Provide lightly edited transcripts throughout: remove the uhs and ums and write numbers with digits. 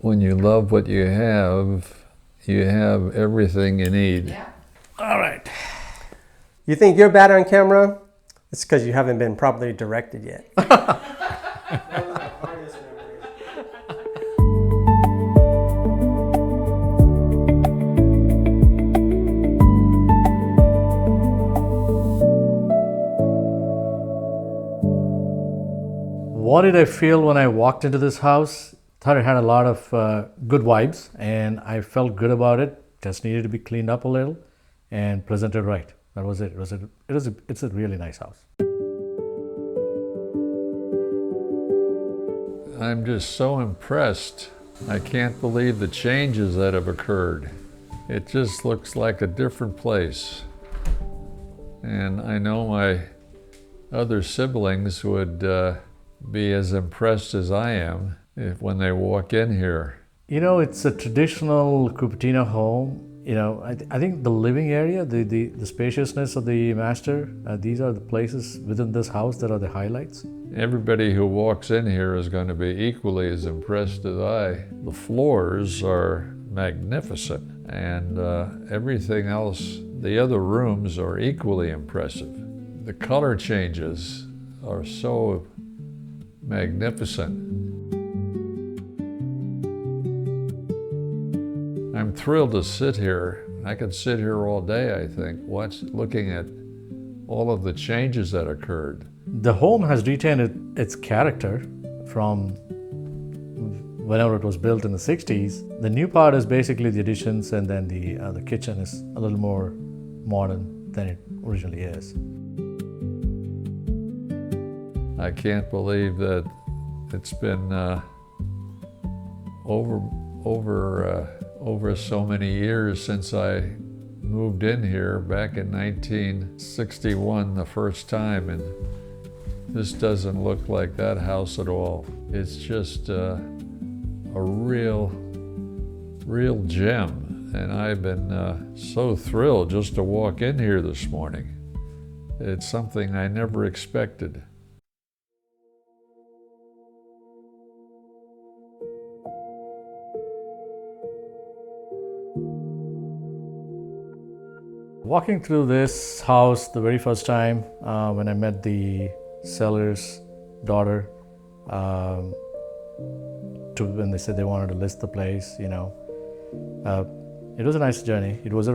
when you love what you have everything you need. Yeah. All right. You think you're bad on camera? It's because you haven't been properly directed yet. What did I feel when I walked into this house? Thought it had a lot of good vibes, and I felt good about it. Just needed to be cleaned up a little and presented right. That was it. It's a really nice house. I'm just so impressed. I can't believe the changes that have occurred. It just looks like a different place. And I know my other siblings would be as impressed as I am when they walk in here. You know, it's a traditional Cupertino home. You know, I think the living area, the spaciousness of the master, these are the places within this house that are the highlights. Everybody who walks in here is going to be equally as impressed as I. The floors are magnificent, and everything else, the other rooms are equally impressive. The color changes are so magnificent. I'm thrilled to sit here. I could sit here all day, I think, looking at all of the changes that occurred. The home has retained its character from whenever it was built in the 60s. The new part is basically the additions, and then the kitchen is a little more modern than it originally is. I can't believe that it's been over so many years since I moved in here back in 1961 the first time, and this doesn't look like that house at all. It's just a real gem, and I've been so thrilled just to walk in here this morning. It's something I never expected. Walking through this house the very first time when I met the seller's daughter, when they said they wanted to list the place, you know, it was a nice journey. It was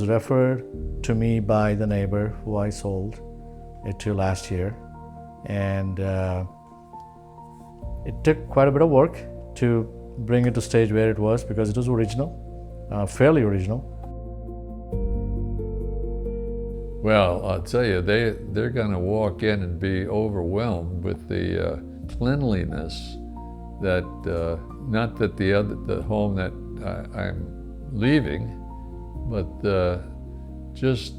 referred to me by the neighbor who I sold it to last year, and it took quite a bit of work to bring it to stage where it was, because it was original, fairly original. Well, I'll tell you, they're going to walk in and be overwhelmed with the cleanliness that, not that the home that I'm leaving, but just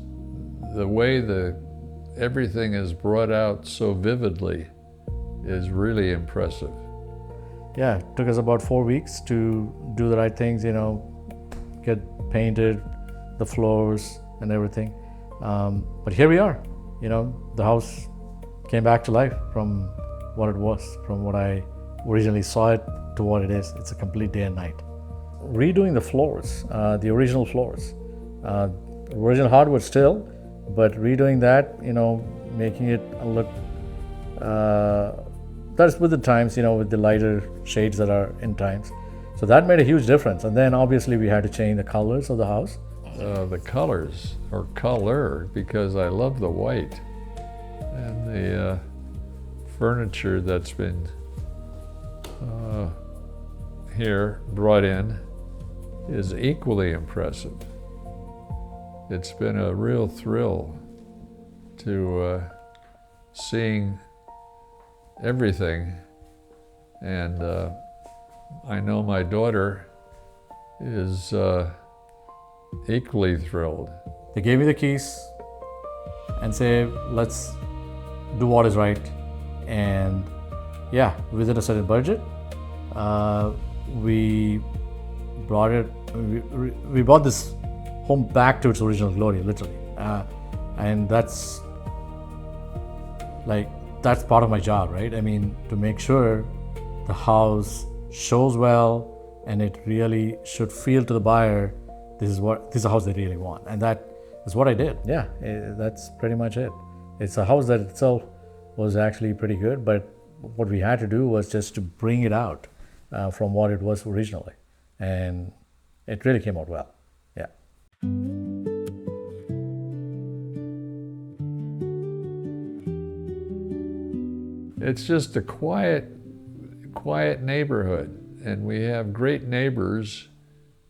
the way everything is brought out so vividly is really impressive. Yeah, it took us about 4 weeks to do the right things, you know, get painted, the floors and everything. But here we are, you know, the house came back to life from what it was, from what I originally saw it to what it is. It's a complete day and night. Redoing the floors, the original floors, original hardwood still, but redoing that, you know, making it look, that's with the times, you know, with the lighter shades that are in times. So that made a huge difference. And then obviously we had to change the colors of the house. The colors, or color, because I love the white, and the furniture that's been here brought in is equally impressive. It's been a real thrill to seeing everything, and I know my daughter is equally thrilled. They gave me the keys and say, let's do what is right. And yeah, within a certain budget, we brought this home back to its original glory, literally. And that's part of my job, right? I mean, to make sure the house shows well, and it really should feel to the buyer, this is a house they really want, and that is what I did. Yeah, that's pretty much it. It's a house that itself was actually pretty good, but what we had to do was just to bring it out from what it was originally, and it really came out well. Yeah. It's just a quiet neighborhood, and we have great neighbors,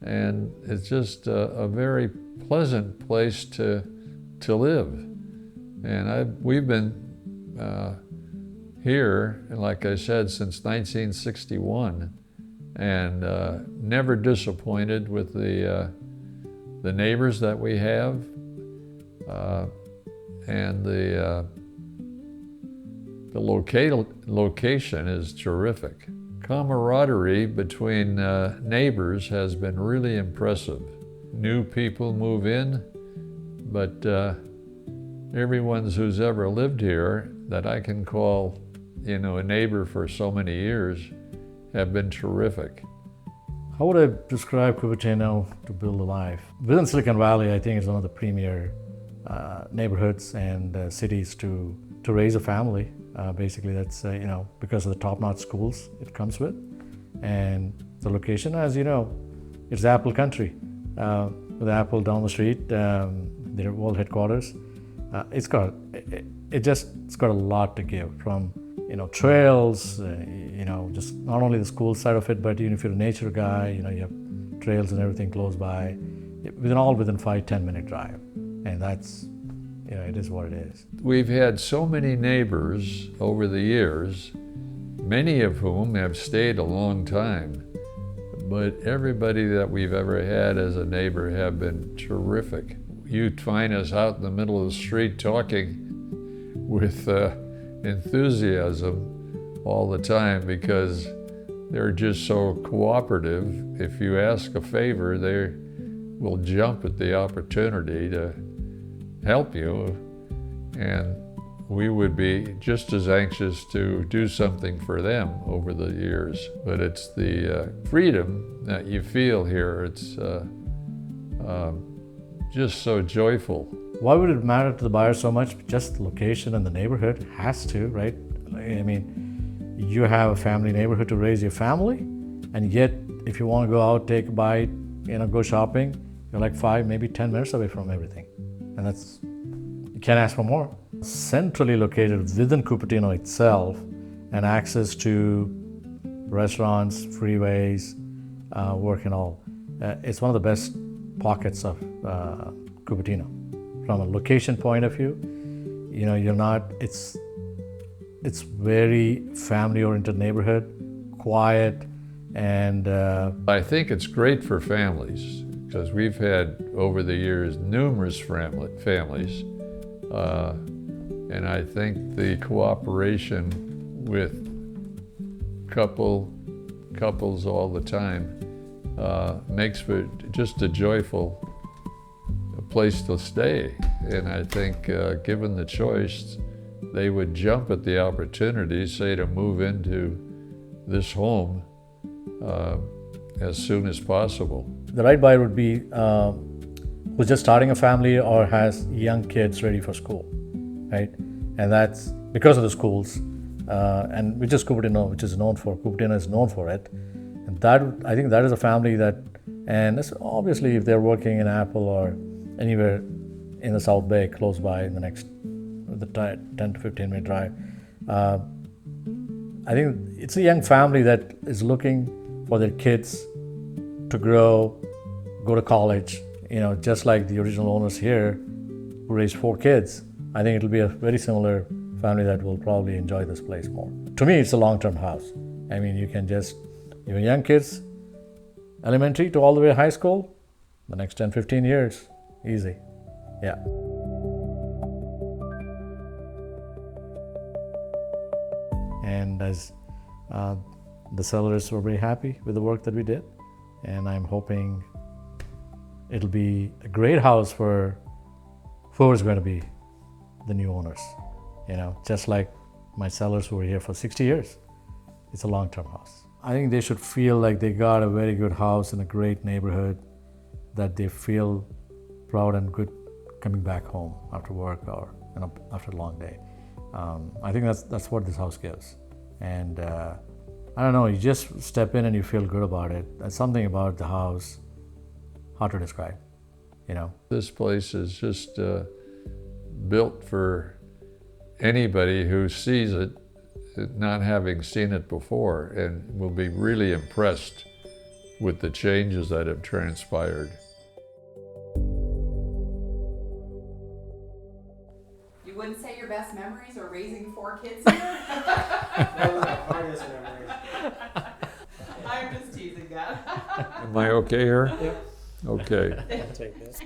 and it's just a very pleasant place to live. And we've been here, like I said, since 1961, and never disappointed with the neighbors that we have, and the location is terrific. Camaraderie between neighbors has been really impressive. New people move in, but everyone who's ever lived here that I can call, a neighbor for so many years have been terrific. How would I describe Cupertino to build a life? Within Silicon Valley, I think it's one of the premier neighborhoods and cities to raise a family. Basically, that's because of the top-notch schools it comes with, and the location, as you know, it's Apple country. With Apple down the street, their world headquarters, it's got a lot to give, from trails, just not only the school side of it, but even if you're a nature guy, you have trails and everything close by, within 5-10 minute drive, and that's it is what it is. We've had so many neighbors over the years, many of whom have stayed a long time, but everybody that we've ever had as a neighbor have been terrific. You'd find us out in the middle of the street talking with enthusiasm all the time, because they're just so cooperative. If you ask a favor, they will jump at the opportunity to help you, and we would be just as anxious to do something for them over the years. But it's the freedom that you feel here. It's just so joyful. Why would it matter to the buyer so much? Just the location and the neighborhood has to, right? I mean, you have a family neighborhood to raise your family, and yet if you want to go out, take a bite, go shopping, you're like 5, maybe 10 minutes away from everything. And you can't ask for more. Centrally located within Cupertino itself, and access to restaurants, freeways, work and all. It's one of the best pockets of Cupertino. From a location point of view, it's very family-oriented neighborhood, quiet, and I think it's great for families, because we've had over the years numerous families, and I think the cooperation with couples all the time makes for just a joyful place to stay. And I think given the choice, they would jump at the opportunity, say, to move into this home as soon as possible. The right buyer would be who's just starting a family or has young kids ready for school, right? And that's because of the schools, and which is Cupertino, Cupertino is known for it. And I think that is a family that, and obviously if they're working in Apple or anywhere in the South Bay close by in the next 10 to 15 minute drive, I think it's a young family that is looking for their kids to grow, go to college, just like the original owners here who raised 4 kids. I think it'll be a very similar family that will probably enjoy this place more. To me, it's a long-term house. I mean, you can just, your young kids, elementary to all the way to high school, the next 10, 15 years, easy. Yeah. And as the sellers were very happy with the work that we did, and I'm hoping it'll be a great house for whoever's going to be the new owners. Just like my sellers who were here for 60 years. It's a long-term house. I think they should feel like they got a very good house in a great neighborhood, that they feel proud and good coming back home after work or after a long day. I think that's what this house gives. And I don't know, you just step in and you feel good about it. There's something about the house, hard to describe, you know. This place is just built for anybody who sees it, not having seen it before, and will be really impressed with the changes that have transpired. You wouldn't say your best memories are raising 4 kids here? That was my hardest memory. I'm just teasing that. Am I okay here? Yep. Okay. I'll take this.